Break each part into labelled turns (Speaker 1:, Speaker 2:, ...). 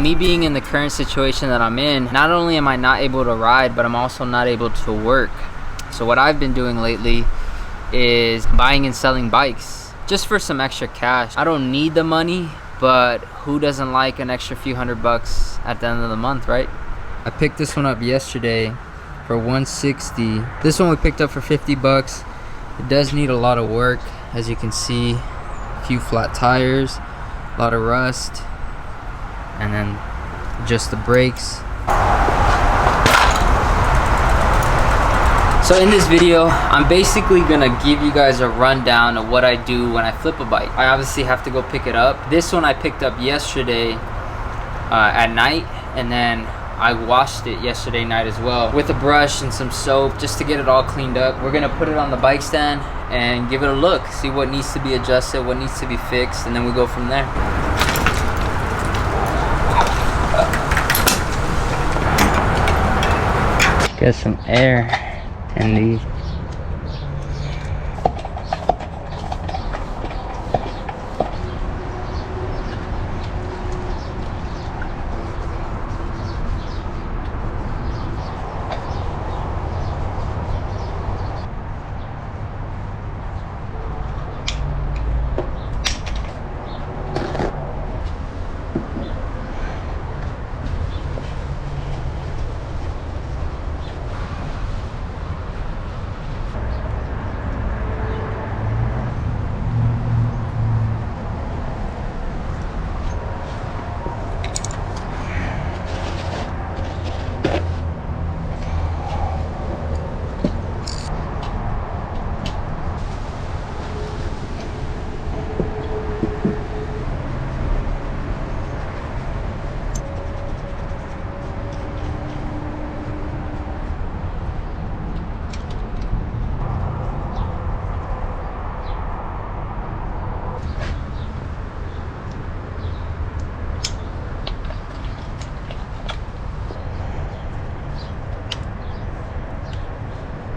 Speaker 1: me being in the current situation that I'm in, not only am I not able to ride, but I'm also not able to work. So what I've been doing lately is buying and selling bikes just for some extra cash. I don't need the money, but who doesn't like an extra few $100 at the end of the month, right? I picked this one up yesterday for $160. This one we picked up for $50. It does need a lot of work, as you can see. A few flat tires, a lot of rust, and then just the brakes. So in this video, I'm basically gonna give you guys a rundown of what I do when I flip a bike. I obviously have to go pick it up. This one I picked up yesterday at night, and then I washed it yesterday night as well with a brush and some soap just to get it all cleaned up. We're gonna put it on the bike stand and give it a look, see what needs to be adjusted, what needs to be fixed, and then we go from there. Get some air in these.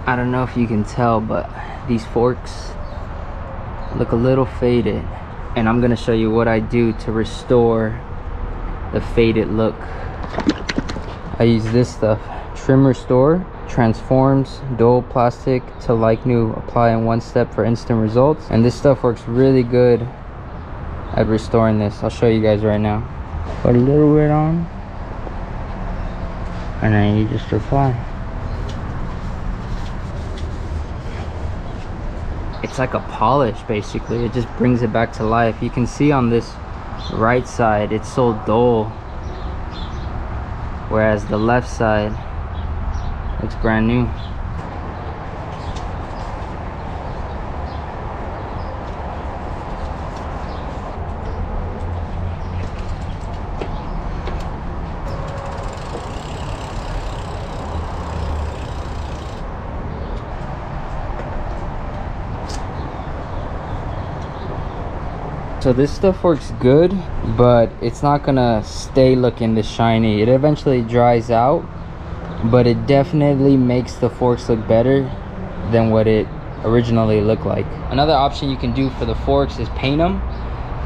Speaker 1: I don't know if you can tell, but these forks look a little faded, and I'm gonna show you what I do to restore the faded look. I use this stuff, Trim Restore, transforms dull plastic to like new, apply in one step for instant results. And this stuff works really good at restoring this. I'll show you guys right now. Put a little bit on, and then you just apply. It's like a polish, basically. It just brings it back to life. You can see on this right side it's so dull, whereas the left side looks brand new. So this stuff works good, but it's not gonna stay looking this shiny. It eventually dries out, but it definitely makes the forks look better than what it originally looked like. Another option you can do for the forks is paint them,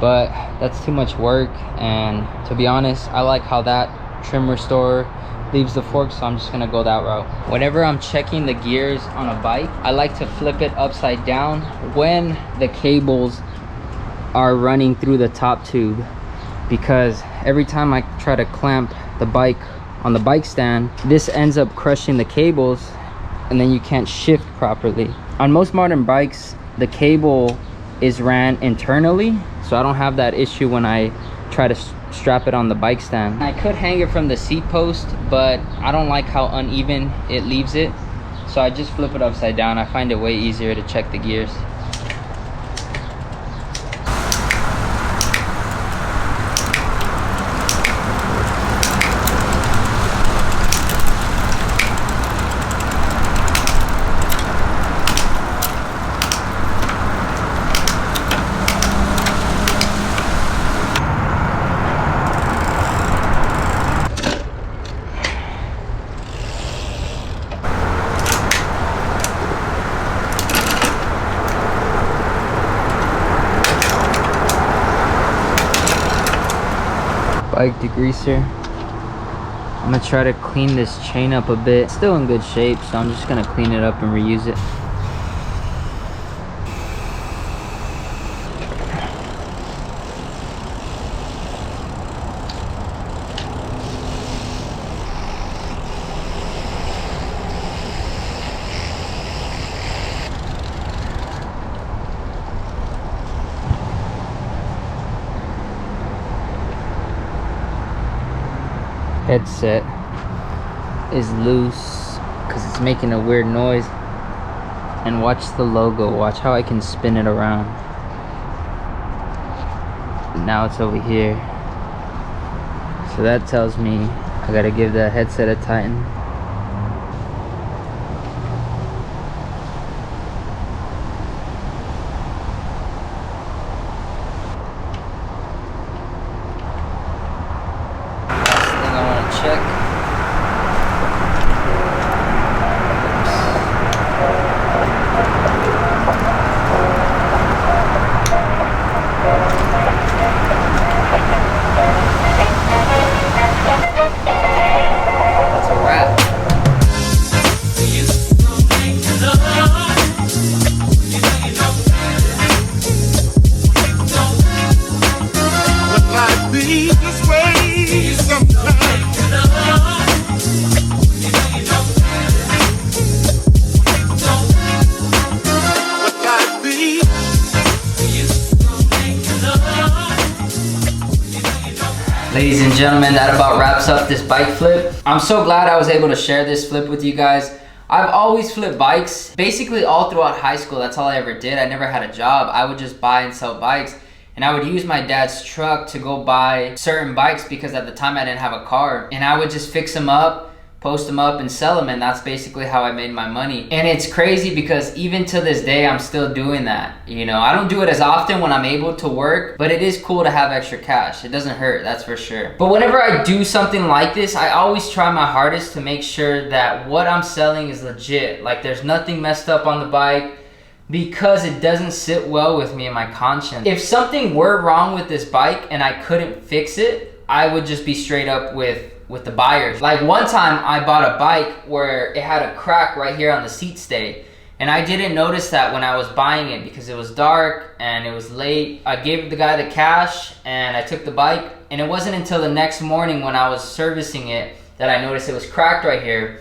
Speaker 1: but that's too much work, and to be honest, I like how that Trim Restore leaves the fork, so I'm just gonna go that route. Whenever I'm checking the gears on a bike, I like to flip it upside down when the cables are running through the top tube, because every time I try to clamp the bike on the bike stand, this ends up crushing the cables, and then you can't shift properly. On most modern bikes, the cable is ran internally, so I don't have that issue when I try to strap it on the bike stand. I could hang it from the seat post, but I don't like how uneven it leaves it, so I just flip it upside down. I find it way easier to check the gears. bike degreaser. I'm gonna try to clean this chain up a bit. It's still in good shape, so I'm just gonna clean it up and reuse it. Headset is loose because it's making a weird noise. And watch the logo, watch how I can spin it around. Now it's over here, so that tells me I gotta give the headset a tighten. Ladies and gentlemen, that about wraps up this bike flip. I'm so glad I was able to share this flip with you guys. I've always flipped bikes, basically all throughout high school. That's all I ever did. I never had a job. I would just buy and sell bikes. And I would use my dad's truck to go buy certain bikes because at the time I didn't have a car. And I would just fix them up, post them up and sell them, and that's basically how I made my money. And it's crazy because even to this day I'm still doing that. You know, I don't do it as often when I'm able to work, but it is cool to have extra cash. It doesn't hurt, that's for sure. But whenever I do something like this, I always try my hardest to make sure that what I'm selling is legit. Like there's nothing messed up on the bike, because it doesn't sit well with me and my conscience. If something were wrong with this bike and I couldn't fix it, I would just be straight up with the buyers. Like one time I bought a bike where it had a crack right here on the seat stay, and I didn't notice that when I was buying it because it was dark and it was late. I gave the guy the cash and I took the bike, and it wasn't until the next morning when I was servicing it that I noticed it was cracked right here.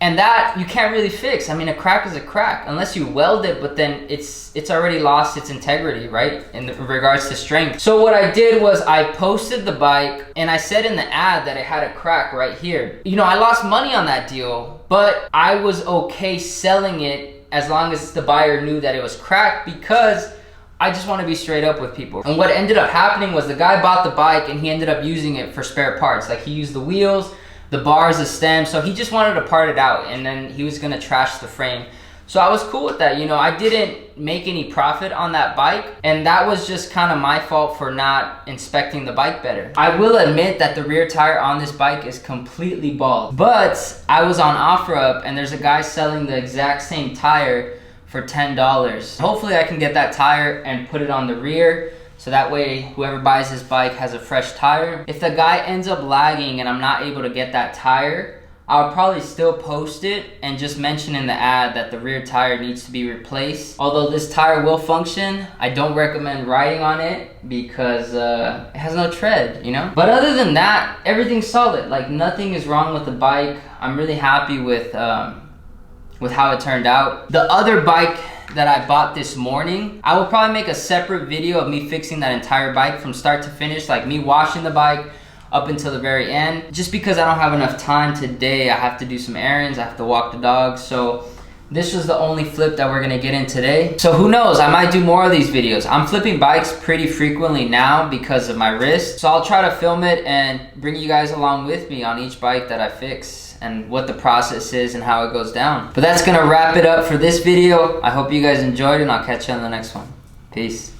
Speaker 1: And that you can't really fix. I mean, a crack is a crack unless you weld it, but then it's already lost its integrity, right? In regards to strength. So what I did was I posted the bike and I said in the ad that it had a crack right here. You know, I lost money on that deal, but I was okay selling it as long as the buyer knew that it was cracked, because I just want to be straight up with people. And what ended up happening was the guy bought the bike and he ended up using it for spare parts. Like he used the wheels, the bars, the stem, so he just wanted to part it out, and then he was gonna trash the frame. So I was cool with that. You know, I didn't make any profit on that bike, and that was just kind of my fault for not inspecting the bike better. I will admit that the rear tire on this bike is completely bald, but I was on OfferUp and there's a guy selling the exact same tire for $10. Hopefully I can get that tire and put it on the rear, so that way whoever buys this bike has a fresh tire. If the guy ends up lagging and I'm not able to get that tire, I'll probably still post it and just mention in the ad that the rear tire needs to be replaced. Although this tire will function, I don't recommend riding on it because it has no tread, you know? But other than that, everything's solid. Like nothing is wrong with the bike. I'm really happy with how it turned out. The other bike that I bought this morning, I will probably make a separate video of me fixing that entire bike from start to finish, like me washing the bike up until the very end. Just because I don't have enough time today, I have to do some errands, I have to walk the dogs, so this was the only flip that we're gonna get in today. So who knows, I might do more of these videos. I'm flipping bikes pretty frequently now because of my wrist, so I'll try to film it and bring you guys along with me on each bike that I fix and what the process is and how it goes down. But that's gonna wrap it up for this video. I hope you guys enjoyed, and I'll catch you on the next one. Peace.